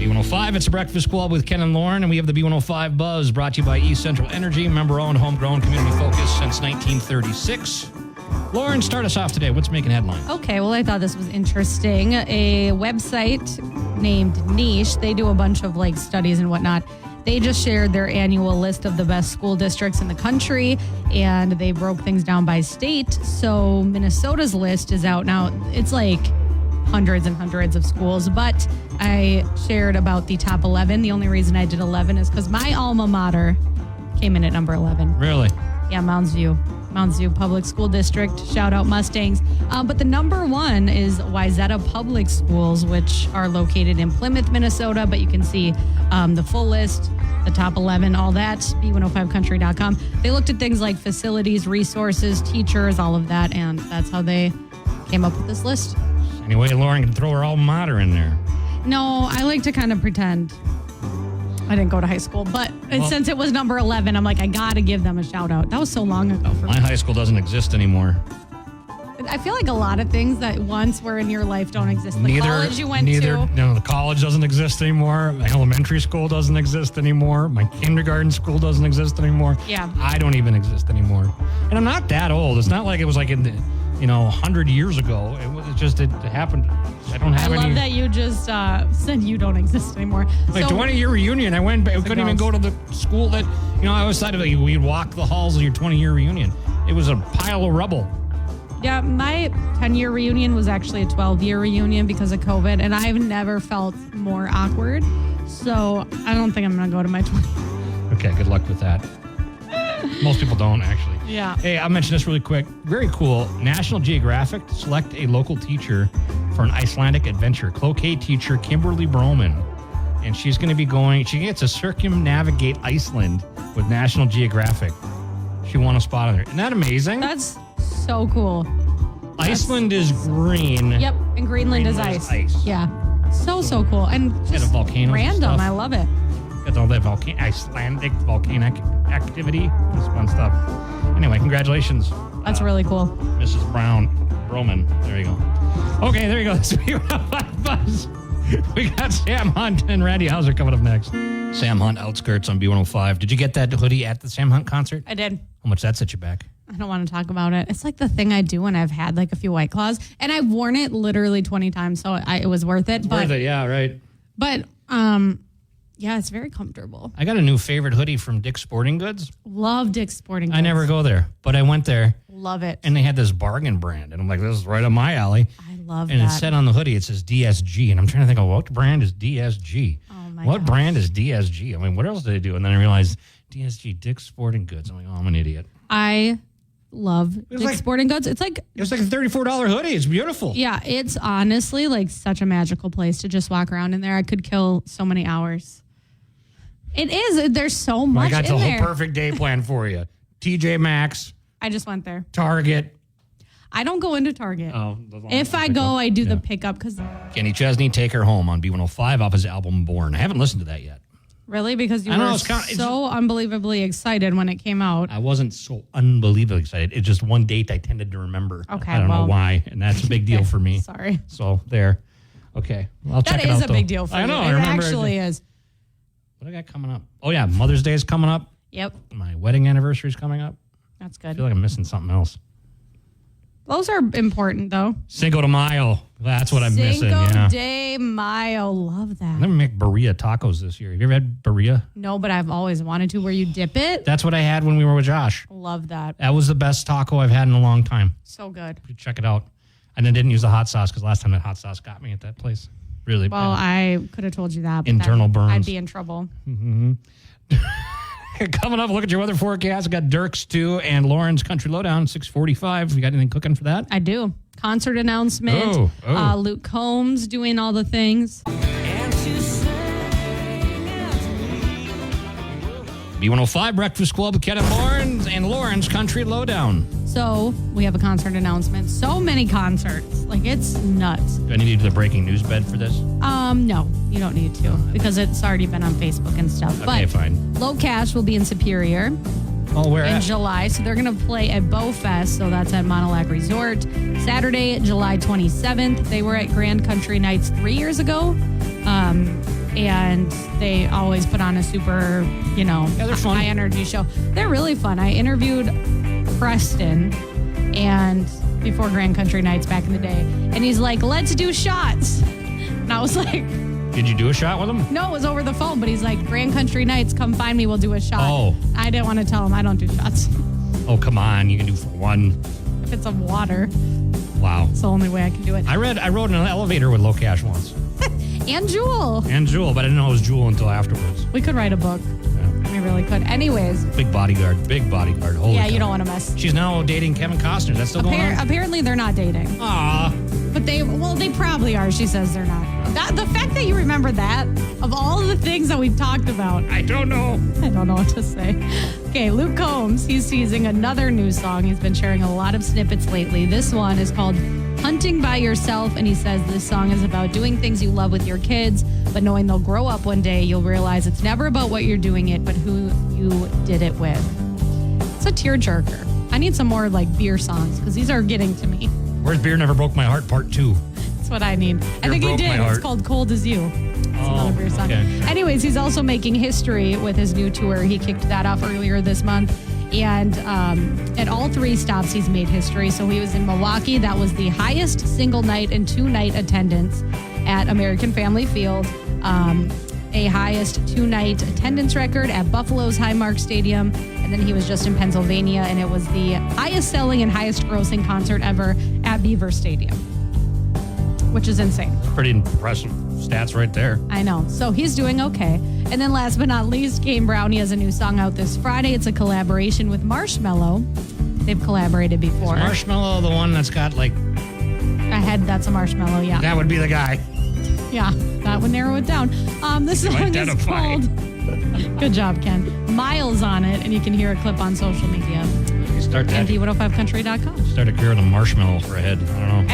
B105, it's a Breakfast Club with Ken and Lauren, and we have the B105 Buzz brought to you by East Central Energy, member-owned, homegrown, community-focused since 1936. Lauren, start us off today. What's making headlines? Okay, well, I thought this was interesting. A website named Niche, they do a bunch of studies and whatnot. They just shared their annual list of the best school districts in the country, and they broke things down by state. So Minnesota's list is out now. It's hundreds and hundreds of schools, but I shared about the top 11. The only reason I did 11 is because my alma mater came in at number 11. Really? Yeah, Mounds View Public School District. Shout out Mustangs. But the number one is Wayzata Public Schools, which are located in Plymouth, Minnesota. But you can see the full list, the top 11, all that, b105country.com. They looked at things like facilities, resources, teachers, all of that, and that's how they came up with this list. Anyway, Lauren can throw her alma mater in there. No, I like to kind of pretend. I didn't go to high school, but since it was number 11, I'm I got to give them a shout out. That was so long ago for me. My high school doesn't exist anymore. I feel like a lot of things that once were in your life don't exist. The college you went to. No, the college doesn't exist anymore. My elementary school doesn't exist anymore. My kindergarten school doesn't exist anymore. Yeah. I don't even exist anymore. And I'm not that old. It's not like it was in the 100 years ago. It happened. I don't have any. I love that you just said you don't exist anymore. 20-year reunion. I couldn't even go to the school that, I always thought we'd walk the halls of your 20-year reunion. It was a pile of rubble. Yeah, my 10-year reunion was actually a 12-year reunion because of COVID, and I've never felt more awkward. So I don't think I'm going to go to my 20th. Okay, good luck with that. Most people don't, actually. Yeah. Hey, I'll mention this really quick. Very cool. National Geographic to select a local teacher for an Icelandic adventure. Cloquet teacher Kimberly Broman. And she's going to be she gets to circumnavigate Iceland with National Geographic. She won a spot on there. Isn't that amazing? That's so cool. Iceland is green. Yep, and Greenland is ice. Yeah. So cool. And just random. I love it. Got all that Icelandic volcanic activity. It's fun stuff. Anyway, congratulations. That's really cool. Mrs. Broman. There you go. Okay, there you go. This is Buzz. We got Sam Hunt and Randy Hauser coming up next. Sam Hunt, Outskirts on B105. Did you get that hoodie at the Sam Hunt concert? I did. How much that set you back? I don't want to talk about it. It's the thing I do when I've had a few White Claws. And I've worn it literally 20 times, so it was worth it. Worth it, yeah, right. But, yeah, it's very comfortable. I got a new favorite hoodie from Dick's Sporting Goods. Love Dick's Sporting Goods. I never go there, but I went there. Love it. And they had this bargain brand. And I'm like, this is right up my alley. I love that. And it said on the hoodie, it says DSG. And I'm trying to think of what brand is DSG? Oh, my What gosh. brand is DSG? I mean, what else do they do? And then I realized DSG, Dick's Sporting Goods. I'm like, oh, I'm an idiot. I love Dick's Sporting Goods. It's It was a $34 hoodie. It's beautiful. Yeah, it's honestly such a magical place to just walk around in there. I could kill so many hours. It is. There's so much in there. I got the whole perfect day plan for you. TJ Maxx. I just went there. Target. I don't go into Target. Oh, if I go, I do the pickup because. Kenny Chesney, Take Her Home on B105 off his album Born. I haven't listened to that yet. Really? Because you were so unbelievably excited when it came out. I wasn't so unbelievably excited. It's just one date I tended to remember. Okay, I don't know why, and that's a big deal for me. Sorry. So there. Okay. I'll check it out. That is a big deal for you. I know. It actually is. What do I got coming up? Oh, yeah. Mother's Day is coming up. Yep. My wedding anniversary is coming up. That's I good. feel like I'm missing something else. Those are important, though. Cinco de Mayo. That's what I'm missing. Cinco de Mayo. Love that. I'm going to make birria tacos this year. Have you ever had birria? No, but I've always wanted to. Where you dip it? That's what I had when we were with Josh. Love that. That was the best taco I've had in a long time. So good. Check it out. And I didn't use the hot sauce because last time that hot sauce got me at that place. Really Well, I could have told you that. But internal burns. I'd be in trouble. Mm-hmm. Coming up, look at your weather forecast. We got Dirks 2 and Lauren's Country Lowdown, 6:45. You got anything cooking for that? I do. Concert announcement. Luke Combs doing all the things. B105 Breakfast Club with Ken and Lauren's Country Lowdown. So we have a concert announcement. So many concerts. It's nuts. Do I need to do the breaking news bed for this? No, you don't need to because it's already been on Facebook and stuff. Okay, fine. Low Cash will be in Superior. Oh, where in at? July. So they're going to play at Bowfest. So that's at Montauk Resort. Saturday, July 27th. They were at Grand Country Nights 3 years ago. and they always put on a super, they're fun. high energy show. They're really fun. I interviewed Preston and before Grand Country Nights back in the day, and he's like, let's do shots. And I was like, did you do a shot with him? no, it was over the phone, but he's like, Grand Country Nights, come find me, we'll do a shot. Oh. I didn't want to tell him I don't do shots. Oh, come on. You can do one. If it's of water, Wow. it's the only way I can do it. I rode in an elevator with Low Cash once. And Jewel. And Jewel, but I didn't know it was Jewel until afterwards. We could write a book. Yeah. We really could. Anyways. Big bodyguard. Holy Yeah, cow. you don't want to mess. She's now dating Kevin Costner. Is that still going on? Apparently they're not dating. Aw. But they probably are. She says they're not. The fact that you remember that, of all the things that we've talked about, I don't know. I don't know what to say. Okay, Luke Combs, he's teasing another new song. He's been sharing a lot of snippets lately. This one is called Hunting by Yourself, and he says this song is about doing things you love with your kids, but knowing they'll grow up one day, you'll realize it's never about what you're doing it, but who you did it with. It's a tearjerker. I need some more beer songs, because these are getting to me. Where's Beer Never Broke My Heart Part 2? That's what I need. I think he broke did. my heart. It's called Cold As You. It's another beer song. okay. Anyways, he's also making history with his new tour. He kicked that off earlier this month. And at all 3 stops, he's made history. So he was in Milwaukee. That was the highest single night and 2-night attendance at American Family Field. A highest 2-night attendance record at Buffalo's Highmark Stadium. And then he was just in Pennsylvania, and it was the highest selling and highest grossing concert ever at Beaver Stadium, which is insane. Pretty impressive stats right there. I know. So he's doing okay. And then last but not least, Kane Brown. He has a new song out this Friday. It's a collaboration with Marshmello. They've collaborated before. Is Marshmello the one that's got That's a Marshmello, yeah. that would be the guy. Yeah, that would narrow it down. This song is identify. called, good job, Ken, Miles on it, and you can hear a clip on social media. You start that. And D105country.com. Start a carrying a marshmallow for a head. I don't know.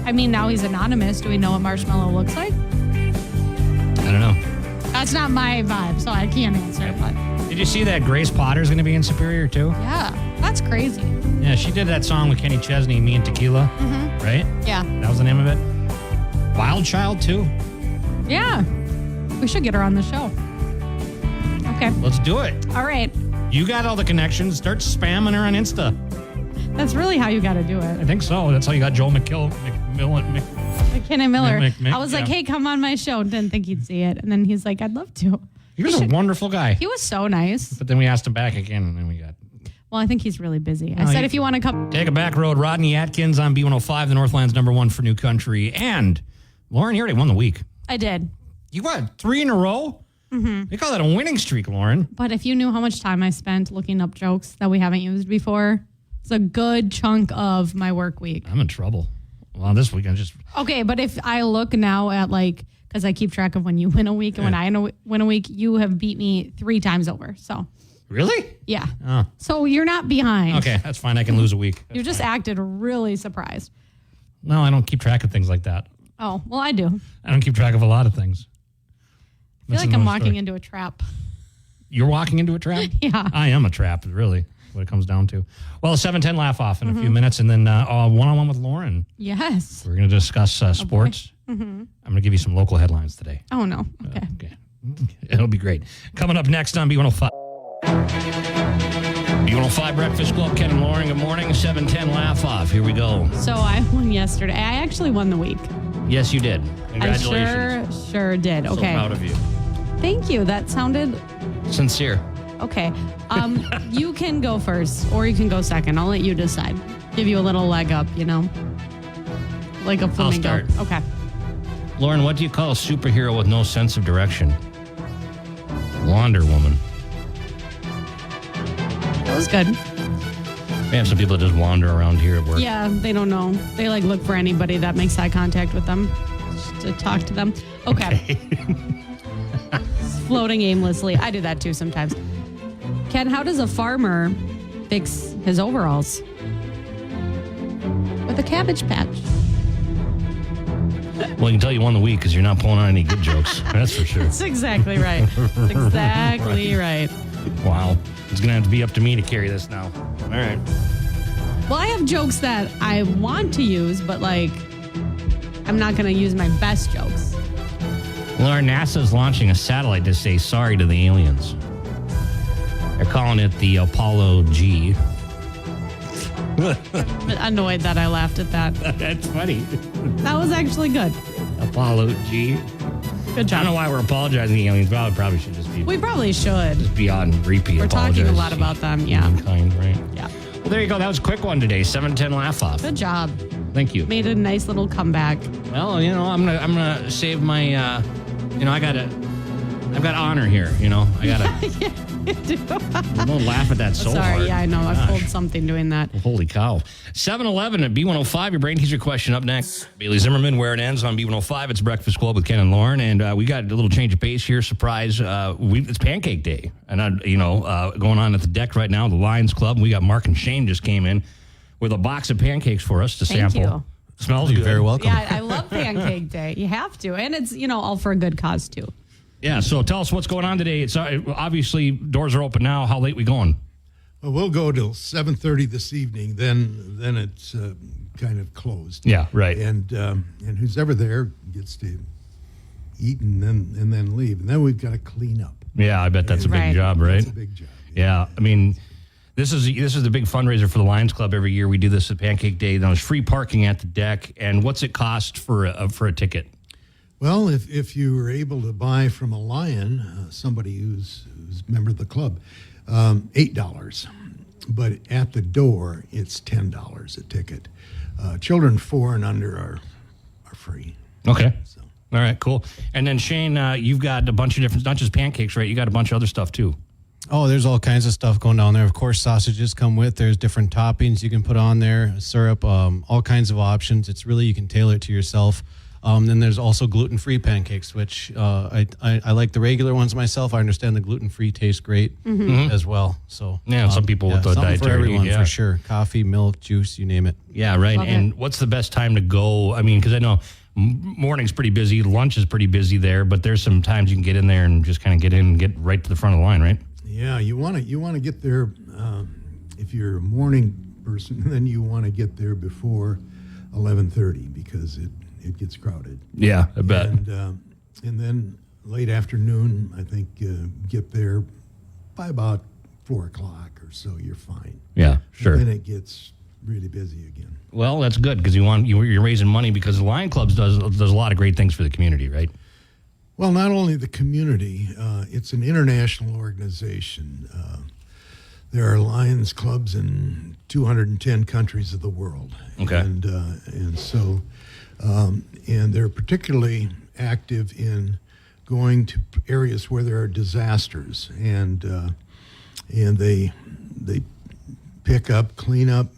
And now he's anonymous. Do we know what Marshmello looks like? I don't know. That's not my vibe, so I can't answer. But Did you see that Grace Potter's going to be in Superior too? yeah, that's crazy. Yeah, she did that song with Kenny Chesney, Me and Tequila. Mm-hmm. Right? Yeah. That was the name of it. Wild Child too. Yeah. We should get her on the show. Okay. Let's do it. All right. You got all the connections. Start spamming her on Insta. That's really how you got to do I it. think so. That's how you got Joel McKinnon. McKinnon Miller. Mick, I was like, yeah. hey, come on my show. Didn't think he'd see it. And then he's like, I'd love to. He was a wonderful guy. He was so nice. But then we asked him back again, and then we got... Well, I think he's really busy. I No, said, if you want to come. Take a back road. Rodney Atkins on B105, the Northland's #1 for New Country. And Lauren, you already won the week. I did. You won 3 in a row? Mm-hmm. They call that a winning streak, Lauren. But if you knew how much time I spent looking up jokes that we haven't used before, it's a good chunk of my work week. I'm in trouble. Well, this week I just... Okay, but if I look now at because I keep track of when you win a week and when I win a week, you have beat me 3 times over. So, Really? yeah. Oh. So you're not behind. Okay, that's fine. I can lose a week. You just acted really surprised. No, I don't keep track of things like that. Oh, well, I do. I don't keep track of a lot of things. I feel like I'm walking into a trap. You're walking into a trap? Yeah. I am a trap, really, what it comes down to. Well, 7:10 laugh off in a few minutes, and then one-on-one with Lauren. Yes. We're going to discuss sports. I'm going to give you some local headlines today. Oh, no. Okay. Okay. It'll be great. Coming up next on B105. B105 Breakfast Club, Ken and Lauren. Good morning. 7:10 laugh off. Here we go. So I won yesterday. I actually won the week. Yes, you did. Congratulations. I sure did. So Okay. proud of you. Thank you. That sounded Sincere. okay. You can go first or you can go second. I'll let you decide. Give you a little leg up, like a flamingo. start. Okay. Lauren, what do you call a superhero with no sense of direction? Wonder Woman. That was good. We have some people that just wander around here at work. Yeah, they don't know. They look for anybody that makes eye contact with them just to talk to them. Okay. Floating aimlessly. I do that too sometimes. Ken, how does a farmer fix his overalls? With a cabbage patch. Well, I can tell you won the week because you're not pulling on any good jokes. That's for sure. That's exactly right. That's exactly right. Wow. It's going to have to be up to me to carry this now. All right. Well, I have jokes that I want to use, but I'm not going to use my best jokes. Well, Lauren, NASA's launching a satellite to say sorry to the aliens. They're calling it the Apollo G. I'm annoyed that I laughed at that. That's funny. That was actually good. Apollo G. Good job. I don't know why we're apologizing to the aliens. Probably should just be. We probably should. Be on repeat. We're talking a lot about them. Yeah. Mankind, right? Yeah. Well, there you go. That was a quick one today. 7:10 laugh off. Good job. Thank you. Made a nice little comeback. Well, I'm gonna save my. I've got honor here. I gotta. Yeah, you do. Don't laugh at that so hard. Sorry, yeah, I know. I Gosh. pulled something doing that. Holy cow. 7-Eleven at B105. Your brain teaser question up next. Bailey Zimmerman, where it ends on B105. It's Breakfast Club with Ken and Lauren. And we got a little change of pace here. Surprise. It's Pancake Day. And, going on at the deck right now, the Lions Club. We got Mark and Shane just came in with a box of pancakes for us to sample. You. Smells good. You're very welcome. Yeah, I love Pancake Day. You have to. And it's, all for a good cause, too. Yeah, so tell us what's going on today. It's obviously doors are open now. How late we going? Well, we'll go till 7:30 this evening. Then it's kind of closed. Yeah, right. And who's ever there gets to eat and then leave. And then we've got to clean up. Yeah, I bet that's a big Right. job, right? It's a big job. Yeah, I mean, this is the big fundraiser for the Lions Club every year. We do this at Pancake Day. There's free parking at the deck. And what's it cost for a ticket? Well, if you were able to buy from a Lion, somebody who's a member of the club, $8. But at the door, it's $10 a ticket. Children 4 and under are free. Okay. So. All right, cool. And then Shane, you've got a bunch of different, not just pancakes, right? You got a bunch of other stuff too. Oh, there's all kinds of stuff going down there. Of course, sausages come with. There's different toppings you can put on there, syrup, all kinds of options. It's really, you can tailor it to yourself. Then there's also gluten-free pancakes, which I like the regular ones myself. I understand the gluten-free tastes great as well. So Yeah, some people with the something dietary for everyone, need, yeah. for sure. Coffee, milk, juice, you name it. Yeah, right. Love And it. what's the best time to go? I mean, because I know morning's pretty busy, lunch is pretty busy there, but there's some times you can get in there and just kind of get in and get right to the front of the line, right? Yeah, you want to get there. If you're a morning person, then you want to get there before 11:30 because it gets crowded. Yeah, I bet. And then late afternoon, I think get there by about 4 o'clock or so. You're fine. Yeah, sure. And then it gets really busy again. Well, that's good because you're raising money because the Lion Clubs does a lot of great things for the community, right? Well, not only the community, it's an international organization. There are Lions clubs in 210 countries of the world. Okay. And so they're particularly active in going to areas where there are disasters, and they pick up, clean up,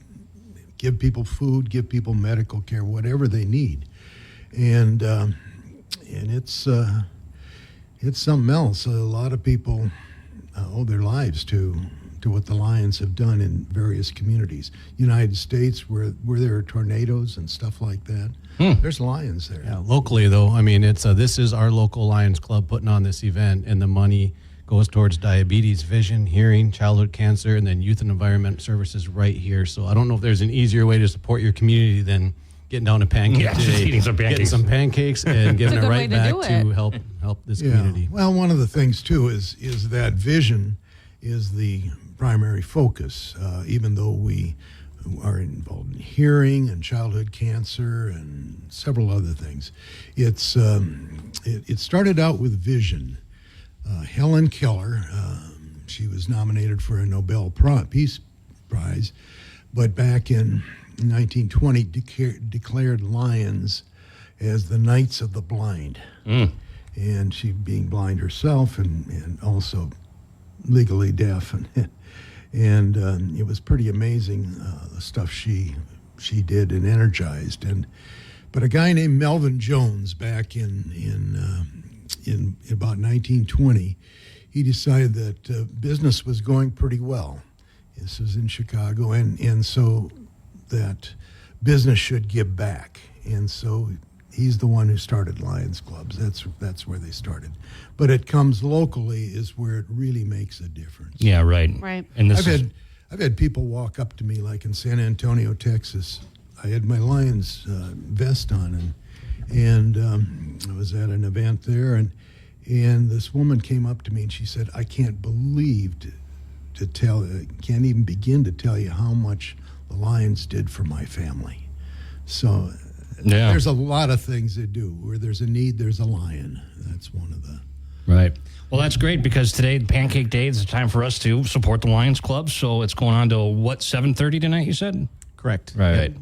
give people food, give people medical care, whatever they need, and it's something else. A lot of people owe their lives to what the Lions have done in various communities. United States, where there are tornadoes and stuff like that, there's Lions there. Yeah, locally though, I mean, it's this is our local Lions Club putting on this event, and the money goes towards diabetes, vision, hearing, childhood cancer, and then youth and environment services right here. So I don't know if there's an easier way to support your community than getting down to Pancake Yeah, just Day, eating some pancakes. getting some pancakes, and giving it good way right to back do to it. help this Yeah. community. Well, one of the things too is that vision is the primary focus. Even though we are involved in hearing and childhood cancer and several other things, it started out with vision. Helen Keller, she was nominated for a Nobel Peace Prize, but back in 1920 declared Lions as the Knights of the Blind. And she being blind herself and also legally deaf. And it was pretty amazing, the stuff she did and energized. But a guy named Melvin Jones back in about 1920, he decided that business was going pretty well. This was in Chicago, and so that business should give back. And so he's the one who started Lions Clubs. That's where they started. But it comes locally is where it really makes a difference. Yeah, right. Right. And I've had people walk up to me, like in San Antonio, Texas. I had my Lions vest on, And I was at an event there, and this woman came up to me and she said, "I can't believe can't even begin to tell you how much the Lions did for my family." So there's a lot of things they do. Where there's a need, there's a lion. That's one of the... Right. Well, that's great because today, Pancake Day, is a time for us to support the Lions Club. So it's going on to, 7:30 tonight, you said? Correct. Right. Yep.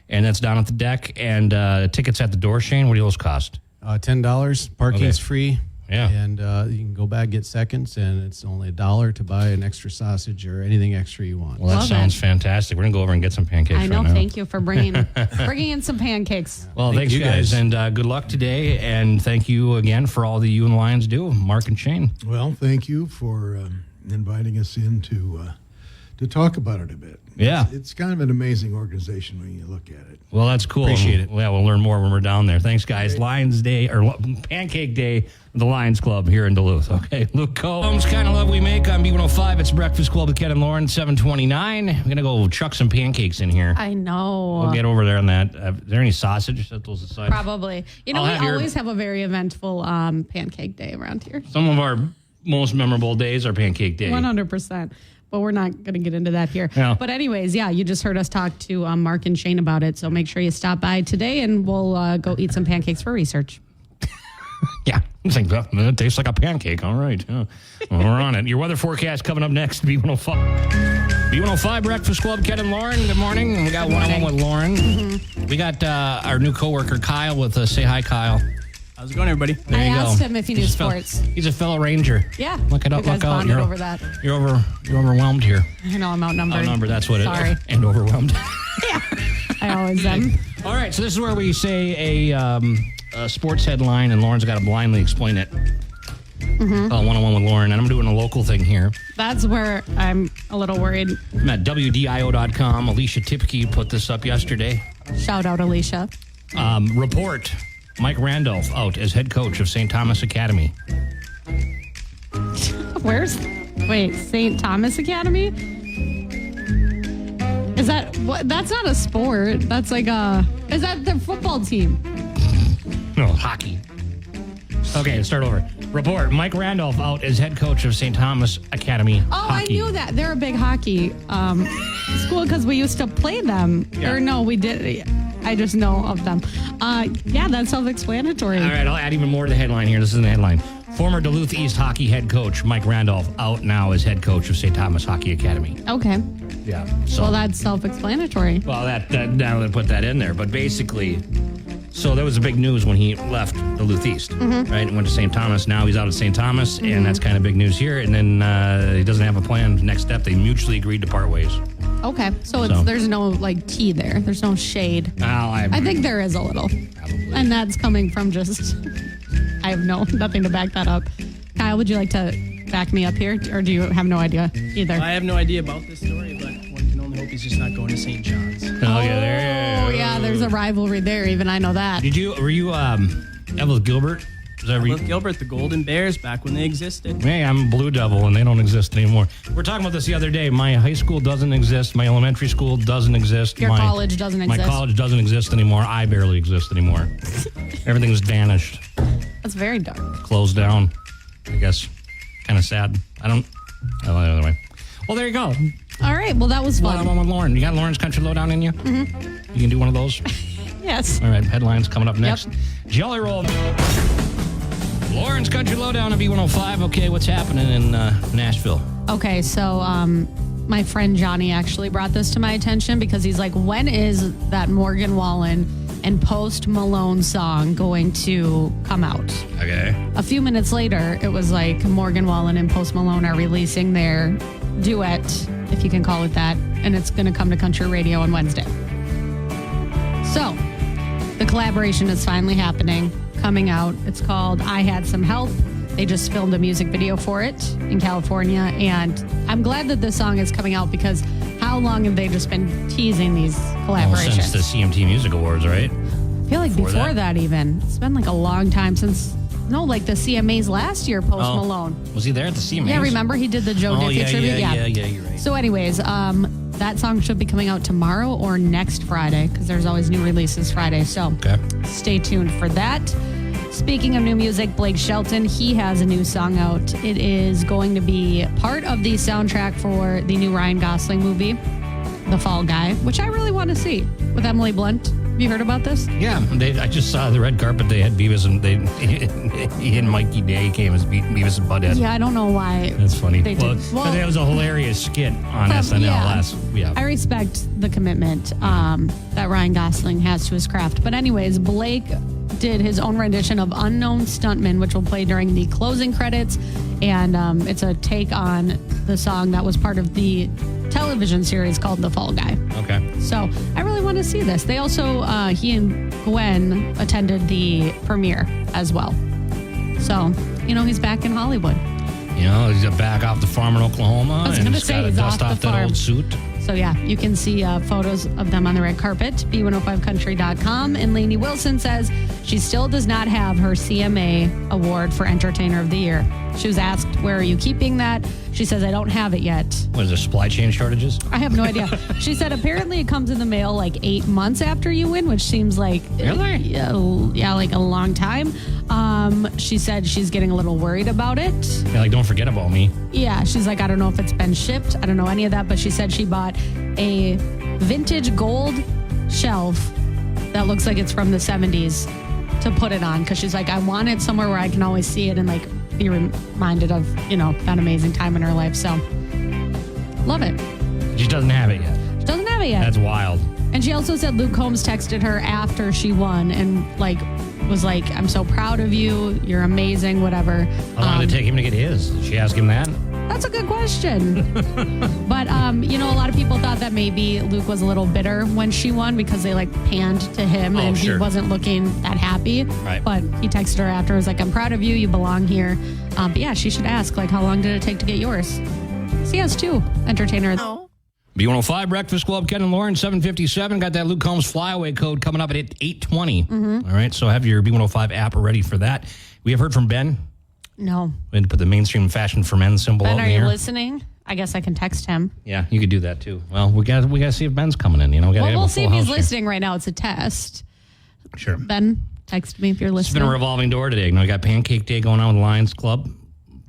And that's down at the deck. And tickets at the door, Shane, what do those cost? $10. Parking's Okay. free. Yeah. And you can go back, get seconds, and it's only $1 to buy an extra sausage or anything extra you want. Well, that Love sounds it. fantastic. We're going to go over and get some pancakes I know. right now. Thank you for bringing in some pancakes. Well, thanks, you guys, guys. and good luck today. And thank you again for all that you and Lions do, Mark and Shane. Well, thank you for inviting us in to talk about it a bit. Yeah. It's kind of an amazing organization when you look at it. Well, that's cool. Appreciate it. Yeah, we'll learn more when we're down there. Thanks, guys. Lions Day, or Pancake Day, the Lions Club here in Duluth. Okay, Luke Combs, Kind of Love We Make on B105. It's Breakfast Club with Ken and Lauren, 7:29. We're going to go chuck some pancakes in here. I know. We'll get over there on that. Is there any sausage at those aside? Probably. You know, I'll we have your- always have a very eventful pancake day around here. Some of our most memorable days are Pancake Day. 100%. But we're not going to get into that here. Yeah. But anyways, yeah, you just heard us talk to Mark and Shane about it. So make sure you stop by today and we'll go eat some pancakes for research. Yeah, it's like, it tastes like a pancake. All right. Yeah. Well, we're on it. Your weather forecast coming up next, B105. B105 Breakfast Club, Ken and Lauren. Good morning. We got one-on-one with Lauren. Mm-hmm. We got our new coworker, Kyle, with us. Say hi, Kyle. How's it going, everybody? There I you go. asked him if he knew He's a fellow- sports. He's a fellow Ranger. Yeah. Look it up. You guys Look out. bonded over that. You're overwhelmed here. I know I'm outnumbered. Outnumbered. That's what Sorry. it is. And overwhelmed. I always am. All right. So this is where we say a sports headline, and Lauren's got to blindly explain it. One-on-one with Lauren, and I'm doing a local thing here. That's where I'm a little worried. I'm at WDIO.com. Alicia Tipke put this up yesterday. Shout out, Alicia. Report: Mike Randolph out as head coach of St. Thomas Academy. Wait, St. Thomas Academy? Is that what? That's not a sport. That's like is that the football team? No, hockey. Okay, let's start over. Report: Mike Randolph out as head coach of St. Thomas Academy. Oh, hockey. I knew that. They're a big hockey school because we used to play them. Yeah. Or no, we did. I just know of them. Yeah, that's self-explanatory. All right, I'll add even more to the headline here. This is the headline. Former Duluth East hockey head coach Mike Randolph out now as head coach of St. Thomas Hockey Academy. Okay. Yeah. So, Well, that's self-explanatory. well, that now they put that in there, but basically, so that was the big news when he left Duluth East, right? And went to St. Thomas. Now he's out at St. Thomas, and that's kind of big news here. And then he doesn't have a plan. Next step, they mutually agreed to part ways. Okay. So So- there's no like tea there. There's no shade. Now I think there is a little. probably. And that's coming from just, I have nothing to back that up. Kyle, would you like to back me up here? Or do you have no idea either? I have no idea about this story, but one can only hope he's just not going to St. John's. Oh, yeah, Oh, yeah, there's a rivalry there. Even I know that. Were you Evelyn Gilbert? Is that With Gilbert, the Golden Bears, back when they existed. Hey, I'm Blue Devil, and they don't exist anymore. We're talking about this the other day. My high school doesn't exist. My elementary school doesn't exist. Your my college doesn't My exist. college doesn't exist anymore. I barely exist anymore. Everything's vanished, That's very dark. closed down. I guess. Kind of sad. Anyway. Well, there you go. All right. Well, that was fun. One-on-one with Lauren. You got Lauren's Country Lowdown in you? Mm-hmm. You can do one of those? Yes. All right, headlines coming up next. Jelly Roll. Lauren's Country Lowdown on B105. Okay, what's happening in Nashville? Okay. So, my friend Johnny actually brought this to my attention because he's like, when is that Morgan Wallen and Post Malone song going to come out? Okay. A few minutes later, it was like Morgan Wallen and Post Malone are releasing their duet, if you can call it that, and it's going to come to country radio on Wednesday. So, the collaboration is finally happening, coming out. It's called I Had Some Help. They just filmed a music video for it in California, and I'm glad that this song is coming out because how long have they just been teasing these Well, collaborations? since the CMT Music Awards, right? I feel like before that? that even. It's been like a long time since, no, like the CMAs last year, Post Malone. Was he there at the CMAs? Yeah, remember he did the Joe Diffie tribute? Yeah, you're right. So anyways, That song should be coming out tomorrow or next Friday because there's always new releases Friday. So stay tuned for that. Speaking of new music, Blake Shelton, he has a new song out. It is going to be part of the soundtrack for the new Ryan Gosling movie, The Fall Guy, which I really want to see with Emily Blunt. Have you heard about this? Yeah, I just saw the red carpet. They had Beavis and he and Mikey Day came as Beavis and Butthead. Yeah, I don't know why. That's funny. They did. Well, that was a hilarious skit on SNL yeah. I respect the commitment that Ryan Gosling has to his craft. But anyways, Blake did his own rendition of Unknown Stuntman, which will play during the closing credits. And it's a take on the song that was part of the television series called The Fall Guy. Okay. So I really want to see this. They also, he and Gwen attended the premiere as well. So, he's back in Hollywood. He's back off the farm in Oklahoma. I was going to say he's dust off off the that farm. old suit. So, yeah, you can see photos of them on the red carpet, b105country.com. And Lainey Wilson says she still does not have her CMA award for Entertainer of the Year. She was asked, where are you keeping that? She says, I don't have it yet. What is there, supply chain shortages? I have no idea. She said, apparently it comes in the mail like 8 months after you win, which seems like... Really? Yeah, like a long time. She said she's getting a little worried about it. Yeah, don't forget about me. Yeah, she's like, I don't know if it's been shipped. I don't know any of that, but she said she bought a vintage gold shelf that looks like it's from the 70s to put it on because she's like, I want it somewhere where I can always see it and be reminded of, that amazing time in her life. So, love it. She doesn't have it yet. She doesn't have it yet. That's wild. And she also said Luke Combs texted her after she won and was like, I'm so proud of you. You're amazing, whatever. How long did it take him to get his? Did she ask him that? That's a good question. But, a lot of people thought that maybe Luke was a little bitter when she won because they panned to him and he wasn't looking that happy. Right. But he texted her after, was like, I'm proud of you. You belong here. But yeah, she should ask, how long did it take to get yours? She has two. Entertainer. B105 Breakfast Club, Ken and Lauren, 757. Got that Luke Combs flyaway code coming up at 8:20. Mm-hmm. All right, so have your B105 app ready for that. We have heard from Ben. No. We had to put the mainstream fashion for men symbol Ben, out in the are you air. listening? I guess I can text him. Yeah, you could do that too. Well, we got to see if Ben's coming in. We'll see if he's listening right now. It's a test. Sure. Ben, text me if you're listening. It's been a revolving door today. We got Pancake Day going on with Lions Club.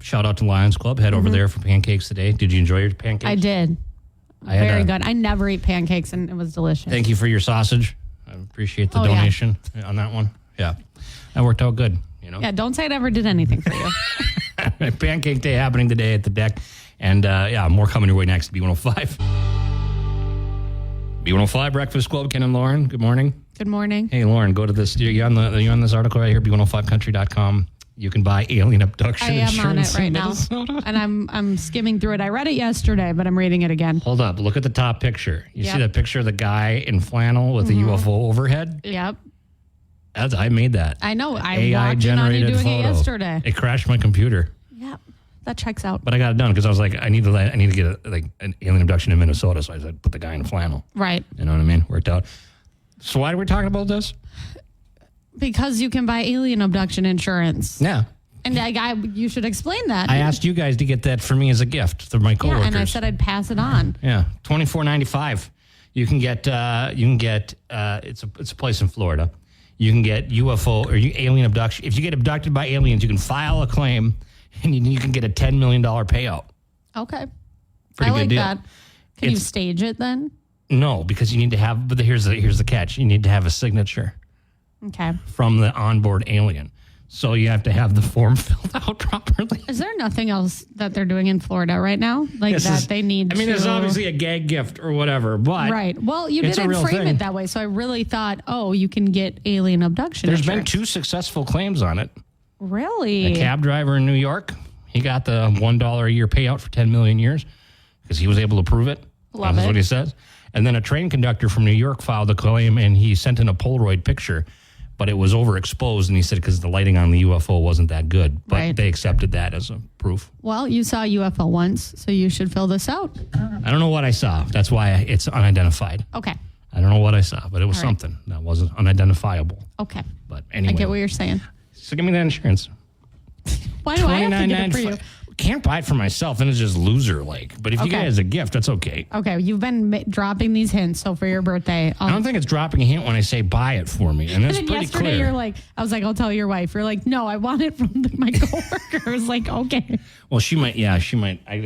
Shout out to Lions Club. Head over there for pancakes today. Did you enjoy your pancakes? I did. Very good. I never eat pancakes, and it was delicious. Thank you for your sausage. I appreciate the donation on that one. Yeah, that worked out good. Yeah, don't say I never did anything for you. Pancake Day happening today at the deck. And more coming your way next. B105. B105 Breakfast Club, Ken and Lauren. Good morning. Good morning. Hey, Lauren, go to this. Are you on this article right here, b105country.com. You can buy alien abduction insurance. I am on it right now. Minnesota. And I'm skimming through it. I read it yesterday, but I'm reading it again. Hold up. Look at the top picture. You see that picture of the guy in flannel with the UFO overhead? Yep. I made that. I know. I AI watched it on you generated doing photo. it yesterday. It crashed my computer. Yep. That checks out. But I got it done because I was like, I need to get an alien abduction in Minnesota. So I said, put the guy in flannel. Right. You know what I mean? Worked out. So why are we talking about this? Because you can buy alien abduction insurance. Yeah. And you should explain that. I asked you guys to get that for me as a gift for my coworkers. Yeah, and I said I'd pass it on. Yeah, $24.95. You can get. It's a place in Florida. You can get UFO or alien abduction. If you get abducted by aliens, you can file a claim, and you can get a $10 million payout. Okay, Pretty I like good deal. that. Can you stage it then? No, because you need to have. But here's the catch. You need to have a signature. Okay. From the onboard alien. So you have to have the form filled out properly. Is there nothing else that they're doing in Florida right now? They need there's obviously a gag gift or whatever, but... Right. Well, you didn't frame it that way, so I really thought, you can get alien abduction There's insurance. been 2 successful claims on it. Really? A cab driver in New York, he got the $1 a year payout for 10 million years because he was able to prove it. Love That's it. what he says. And then a train conductor from New York filed a claim, and he sent in a Polaroid picture, but it was overexposed, and he said because the lighting on the UFO wasn't that good. But they accepted that as a proof. Well, you saw a UFO once, so you should fill this out. I don't know what I saw. That's why it's unidentified. Okay. I don't know what I saw, but it was something that wasn't unidentifiable. Okay. But anyway. I get what you're saying. So give me that insurance. Why do I have to get it for you? can't buy it for myself, and it's just loser-like. But if you Okay. get it as a gift, that's okay. Okay, you've been dropping these hints. So for your birthday, I don't think it's dropping a hint when I say buy it for me, and that's and then pretty yesterday clear. you're like, I was like, I'll tell your wife. You're like, no, I want it from my coworker. I was like, okay. Well, she might. There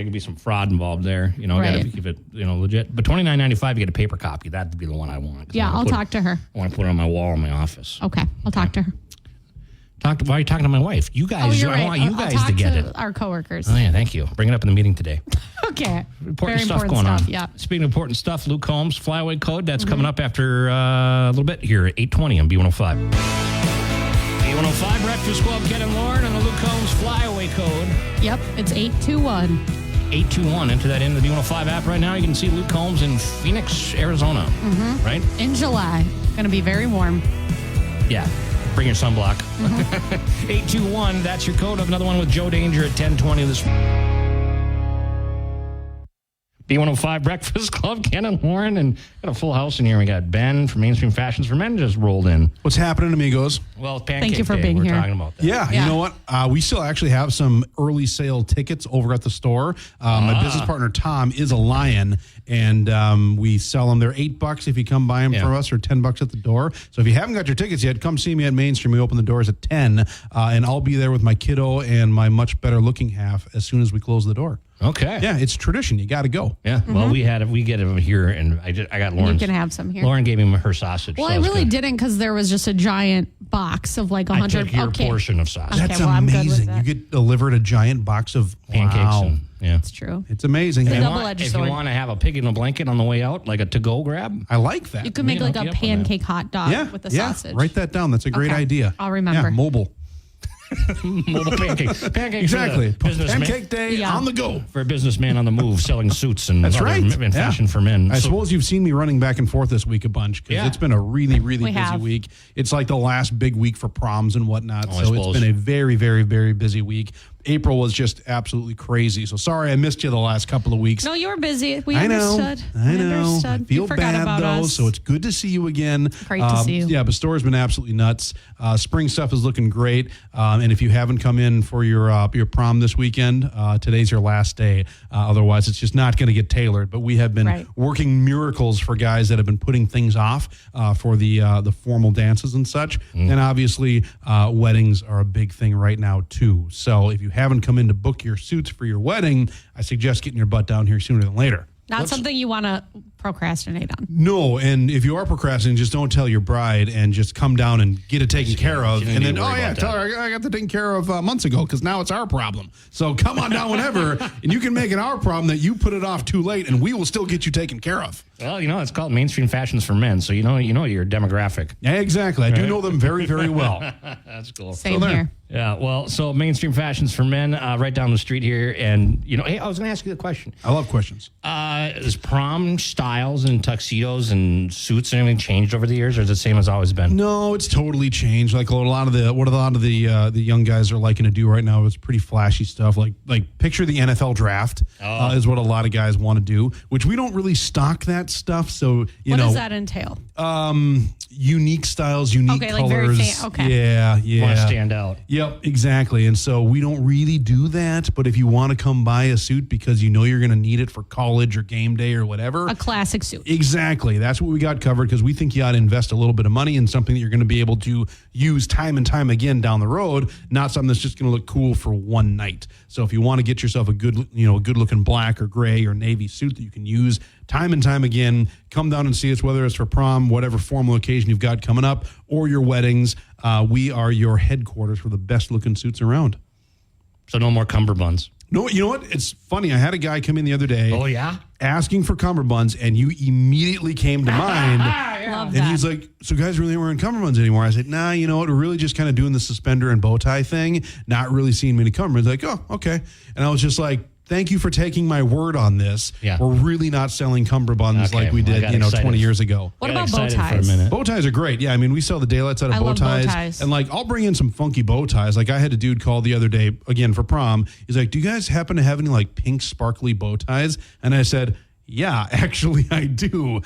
could be some fraud involved there. You know, Right. gotta keep it, legit. But $29.95, you get a paper copy. That'd be the one I want. 'Cause Yeah, I wanna I'll put talk to her. I want to put it on my wall in my office. Okay, I'll talk to her. Why are you talking to my wife? You guys, you're I right. want you I'll guys talk to get it. our coworkers. Oh, yeah, thank you. Bring it up in the meeting today. Okay. Important Very stuff important going stuff, on. yeah. Speaking of important stuff, Luke Combs, flyaway code, that's coming up after a little bit here at 8:20 on B105. B105, Breakfast Club, Ken and Lauren, and the Luke Combs flyaway code. Yep, it's 821. 821. Enter that into the B105 app right now. You can see Luke Combs in Phoenix, Arizona. Right? In July. Going to be very warm. Yeah. Bring your sunblock. 821, that's your code. Of another one with Joe Danger at 1020 this B105 Breakfast Club, Ken and Lauren, and got a full house in here. We got Ben from Mainstream Fashions for Men just rolled in. What's happening, amigos? Well, it's Pancake Thank you for Day. being We're here. talking about that. Yeah, Yeah. you know what? We still actually have some early sale tickets over at the store. My business partner, Tom, is a Lion, and we sell them. They're $8 if you come buy them Yeah. from us, or $10 at the door. So if you haven't got your tickets yet, come see me at Mainstream. We open the doors at 10, and I'll be there with my kiddo and my much better looking half as soon as we close the door. Okay. Yeah, it's tradition. You got to go. Yeah. Well, we get it here, and I got Lauren's. You can have some here. Lauren gave him her sausage. Well, so I it's really good. didn't because there was just a giant box of like I 100. took your okay. portion of sausage. Okay, That's well, I'm good with amazing. that. You get delivered a giant box of Pancakes. Wow. And, yeah. It's true. It's amazing. It's a And double-edged If sword. you want to have a pig in a blanket on the way out, like a to-go grab, I like that. You could make can like hook a you up on pancake hot dog yeah, with the yeah. sausage. Write that down. That's a great Okay. idea. I'll remember. Yeah, mobile. mobile pancakes. Pancakes Exactly. for the businessman. Pancake day Yeah. on the go. For a businessman on the move, selling suits and That's other right. and fashion Yeah. for men. I So- suppose you've seen me running back and forth this week a bunch because Yeah. it's been a really, really We busy have. week. It's like the last big week for proms and whatnot. Oh, I So it's suppose. been a very, very, very busy week. April was just absolutely crazy. So sorry I missed you the last couple of weeks. No, you were busy. We I know. understood. I We know. understood. I feel you forgot bad about though, us. so it's good to see you again. Great to see you. Yeah, but store's been absolutely nuts. Spring stuff is looking great. And if you haven't come in for your prom this weekend, today's your last day. Otherwise, it's just not going to get tailored. But we have been Right. working miracles for guys that have been putting things off for the formal dances and such. And obviously, weddings are a big thing right now too. So if you haven't come in to book your suits for your wedding, I suggest getting your butt down here sooner than later. Not something you want to procrastinate on. No, and if you are procrastinating, just don't tell your bride and just come down and get it taken care of. she doesn't And need then, to worry oh, yeah, about tell her I got that taken care of months ago because now it's our problem. So come on down whenever, and you can make it our problem that you put it off too late, and we will still get you taken care of. Well, it's called Mainstream Fashions for Men, so you know your demographic. Yeah, exactly. I do know them very, very well. That's cool. Same there. here. Yeah, well, so Mainstream Fashions for Men, right down the street here, and hey, I was going to ask you the question: I love questions. is prom styles and tuxedos and suits and everything changed over the years, or is it the same as always been? No, it's totally changed. Like a lot of the young guys are liking to do right now is pretty flashy stuff. Like picture the NFL draft is what a lot of guys want to do, which we don't really stock that stuff. So What does that entail? unique styles, unique Okay, like very colors. okay. Yeah. Want to stand out? Yep, exactly. And so we don't really do that. But if you want to come buy a suit because you know you're going to need it for college or game day or whatever, A classic suit. exactly. That's what we got covered because we think you ought to invest a little bit of money in something that you're going to be able to use time and time again down the road, not something that's just going to look cool for one night. So if you want to get yourself a good looking black or gray or navy suit that you can use time and time again, come down and see us, whether it's for prom, whatever formal occasion you've got coming up, or your weddings. We are your headquarters for the best looking suits around. So no more cummerbunds. No, you know what? It's funny. I had a guy come in the other day. Oh, yeah? Asking for cummerbunds, and you immediately came to mind. Love And that. he's like, so guys really aren't wearing cummerbunds anymore. I said, nah, you know what? We're really just kind of doing the suspender and bow tie thing, not really seeing many cummerbunds. Like, oh, okay. And I was just like, thank you for taking my word on this. Yeah. We're really not selling cummerbunds Okay, like we well, I did, got 20 excited. years ago. What I got about bow excited ties? For a minute. Bow ties are great. Yeah, I mean, we sell the daylights out of I bow love bow ties. ties. And like, I'll bring in some funky bow ties. Like I had a dude call the other day, again, for prom. He's like, do you guys happen to have any like pink sparkly bow ties? And I said, Yeah, actually, I do.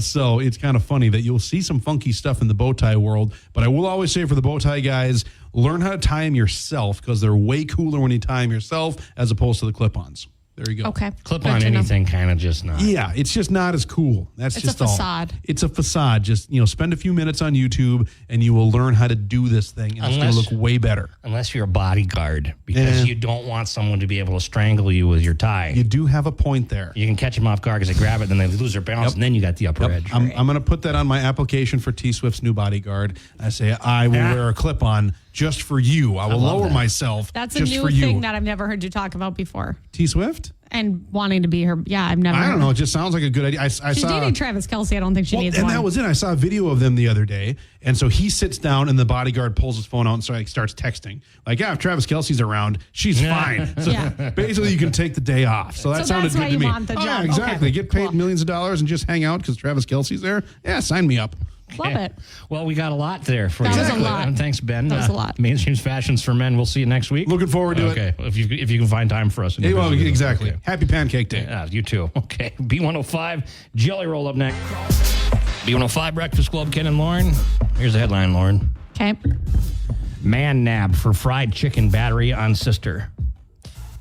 So it's kind of funny that you'll see some funky stuff in the bow tie world. But I will always say for the bow tie guys, learn how to tie them yourself because they're way cooler when you tie them yourself as opposed to the clip-ons. There you go. Okay. Clip Good on to know. anything, kind of just not. Yeah, it's just not as cool. That's It's just a all. facade. It's a facade. Just, spend a few minutes on YouTube and you will learn how to do this thing. And it's going to look way better. Unless you're a bodyguard, because you don't want someone to be able to strangle you with your tie. You do have a point there. You can catch them off guard because they grab it, then they lose their balance, and then you got the upper edge. I'm going to put that on my application for T-Swift's new bodyguard. I say I will wear a clip-on just for you. I will lower myself That's a just new for you. thing that I've never heard you talk about before. T-Swift? And wanting to be her. Yeah, I've never. I don't know. It just sounds like a good idea. I She's saw, dating Travis Kelce. I don't think she needs and one. that was it. I saw a video of them the other day. And so he sits down and the bodyguard pulls his phone out and starts texting. Like, if Travis Kelce's around, she's fine. So basically you can take the day off. So that sounded that's good why to you me. want the job. Yeah, exactly. Okay, Get paid cool. millions of dollars and just hang out because Travis Kelce's there. Yeah, sign me up. Love it. Well, we got a lot there for That you. was a lot. And thanks, Ben. That was a lot. Mainstream Fashions for Men. We'll see you next week. Looking forward to it. Okay, if you can find time for us. Hey, well, individually. exactly. Okay. Happy Pancake Day. Yeah, you too. Okay. B105, Jelly Roll up next. B105, Breakfast Club, Ken and Lauren. Here's the headline, Lauren. Okay. Man nabbed for fried chicken battery on sister.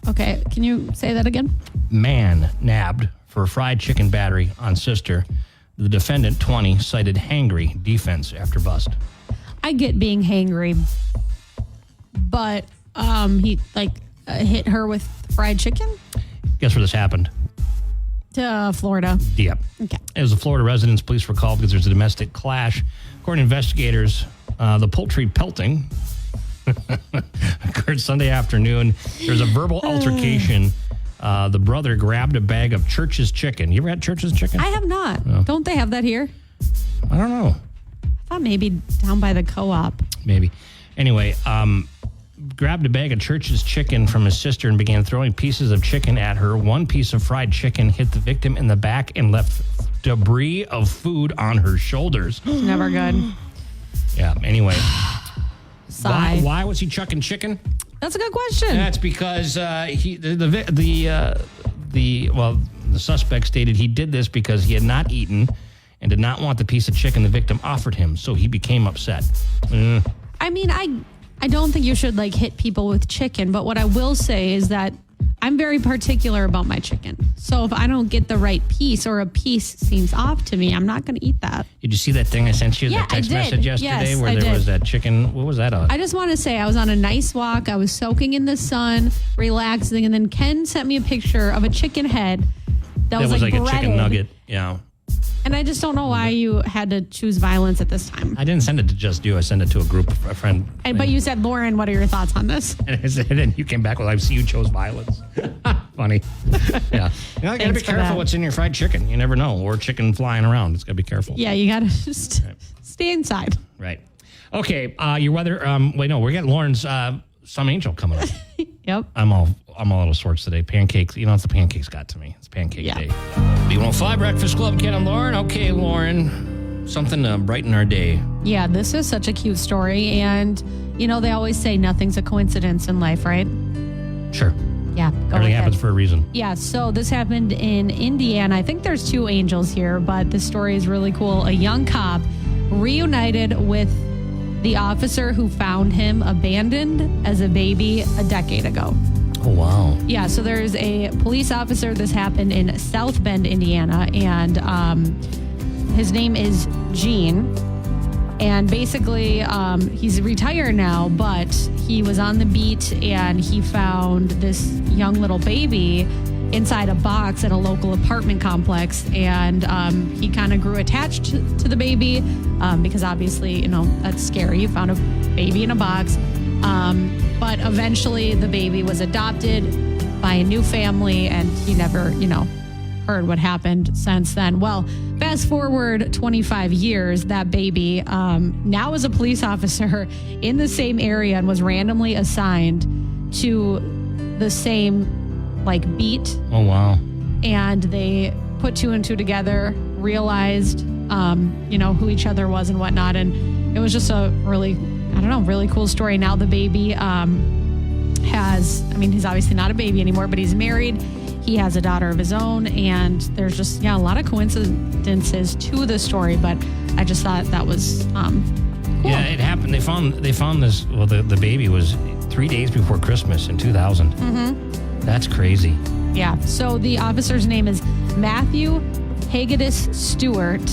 Okay. Can you say that again? Man nabbed for fried chicken battery on sister. The defendant, 20, cited hangry defense after bust. I get being hangry, but he hit her with fried chicken Guess where this happened? to Florida. Yep. Okay. It was a Florida residence. Police were called because there's a domestic clash. According to investigators, the poultry pelting occurred Sunday afternoon. There's a verbal altercation. The brother grabbed a bag of Church's chicken. You ever had Church's chicken? I have not. Don't they have that here? I don't know. I thought maybe down by the co-op. Maybe. Anyway, grabbed a bag of Church's chicken from his sister and began throwing pieces of chicken at her. One piece of fried chicken hit the victim in the back and left debris of food on her shoulders. Never good. Yeah, anyway. Sigh. Why was he chucking chicken? That's a good question. That's because the suspect stated he did this because he had not eaten and did not want the piece of chicken the victim offered him, so he became upset. I mean, I don't think you should hit people with chicken, but what I will say is that I'm very particular about my chicken. So if I don't get the right piece or a piece seems off to me, I'm not going to eat that. Did you see that thing I sent you, Yeah, that text I did. message yesterday Yes, where I there did. was that chicken? What was that on? I just want to say I was on a nice walk. I was soaking in the sun, relaxing, and then Ken sent me a picture of a chicken head that was like a chicken breaded. nugget. Yeah. And I just don't know why you had to choose violence at this time. I didn't send it to just you. I sent it to a group, a friend. But you said, Lauren, what are your thoughts on this? And you came back with, I see you chose violence. Funny. Yeah. You gotta be Thanks for careful that. what's in your fried chicken. You never know. Or chicken flying around. It's got to be careful. Yeah, you got to just stay inside. Right. Okay. Your weather. We got Lauren's Some Angel coming up. Yep. I'm all out of sorts today. Pancakes. It's the pancakes got to me. It's pancake day. B105 Breakfast Club, Ken and Lauren. Okay, Lauren. Something to brighten our day. Yeah, this is such a cute story. And, they always say nothing's a coincidence in life, right? Sure. Yeah. Go Everything with happens it. for a reason. Yeah, so this happened in Indiana. I think there's two angels here, but this story is really cool. A young cop reunited with the officer who found him abandoned as a baby a decade ago. Oh, wow. Yeah, so there's a police officer. This happened in South Bend, Indiana, and his name is Gene. And basically, he's retired now, but he was on the beat and he found this young little baby inside a box at a local apartment complex. And he kind of grew attached to the baby because obviously, that's scary. You found a baby in a box. But eventually the baby was adopted by a new family and he never, heard what happened since then. Well, fast forward 25 years, that baby now is a police officer in the same area and was randomly assigned to the same beat. Oh, wow. And they put two and two together, realized, who each other was and whatnot. And it was just a really cool story. Now the baby he's obviously not a baby anymore, but he's married He has a daughter of his own, and there's just, a lot of coincidences to the story, but I just thought that was cool. Yeah, it happened. They found this, well, the baby was 3 days before Christmas in 2000. Mm-hmm. That's crazy. Yeah. So the officer's name is Matthew Hagedis Stewart.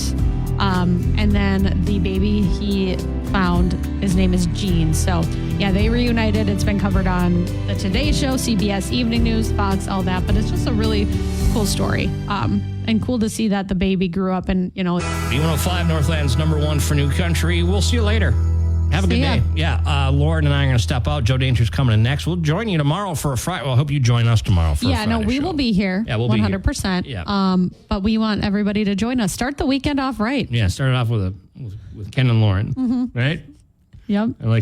And then the baby he found, his name is Gene. So, yeah, they reunited. It's been covered on the Today Show, CBS Evening News, Fox, all that. But it's just a really cool story. And cool to see that the baby grew up and, B105 Northland's #1 for New Country. We'll see you later. Have a good day. Yeah, Lauren and I are going to step out. Joe Danger's coming in next. We'll join you tomorrow for a Friday. Well, I hope you join us tomorrow for a Friday we show. will be here. Yeah, we'll 100%. be here. Yeah. But we want everybody to join us. Start the weekend off right. Yeah, start it off with Ken and Lauren, right? Yep. I like